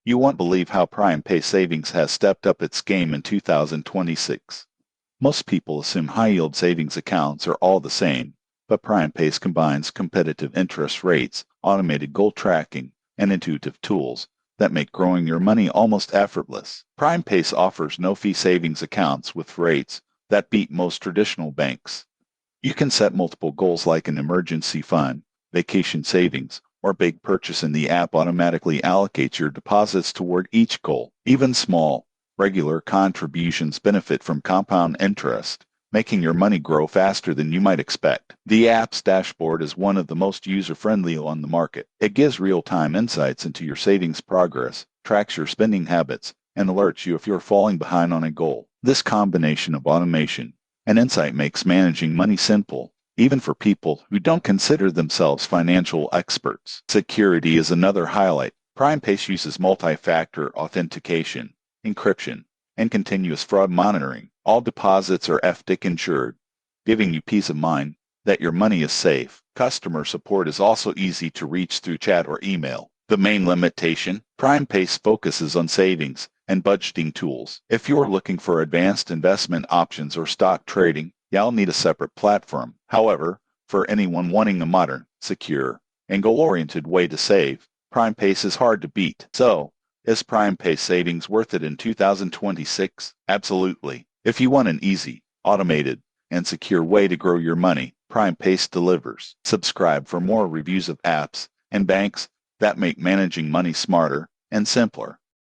You won't believe how PrimePay Savings has stepped up its game in 2026. Most people assume high-yield savings accounts are all the same, but PrimePay combines competitive interest rates, automated goal tracking, and intuitive tools that make growing your money almost effortless. PrimePay offers no-fee savings accounts with rates that beat most traditional banks. You can set multiple goals like an emergency fund, vacation savings, or big purchase, and the app automatically allocates your deposits toward each goal. Even small, regular contributions benefit from compound interest, making your money grow faster than you might expect. The app's dashboard is one of the most user-friendly on the market. It gives real-time insights into your savings progress, tracks your spending habits, and alerts you if you're falling behind on a goal. This combination of automation and insight makes managing money simple, even for people who don't consider themselves financial experts. Security is another highlight. PrimePay uses multi-factor authentication, encryption, and continuous fraud monitoring. All deposits are FDIC insured, giving you peace of mind that your money is safe. Customer support is also easy to reach through chat or email. The main limitation: PrimePay focuses on savings and budgeting tools. If you're looking for advanced investment options or stock trading, you'll need a separate platform. However, for anyone wanting a modern, secure, and goal-oriented way to save, PrimePay is hard to beat. So, is PrimePay savings worth it in 2026? Absolutely. If you want an easy, automated, and secure way to grow your money, PrimePay delivers. Subscribe for more reviews of apps and banks that make managing money smarter and simpler.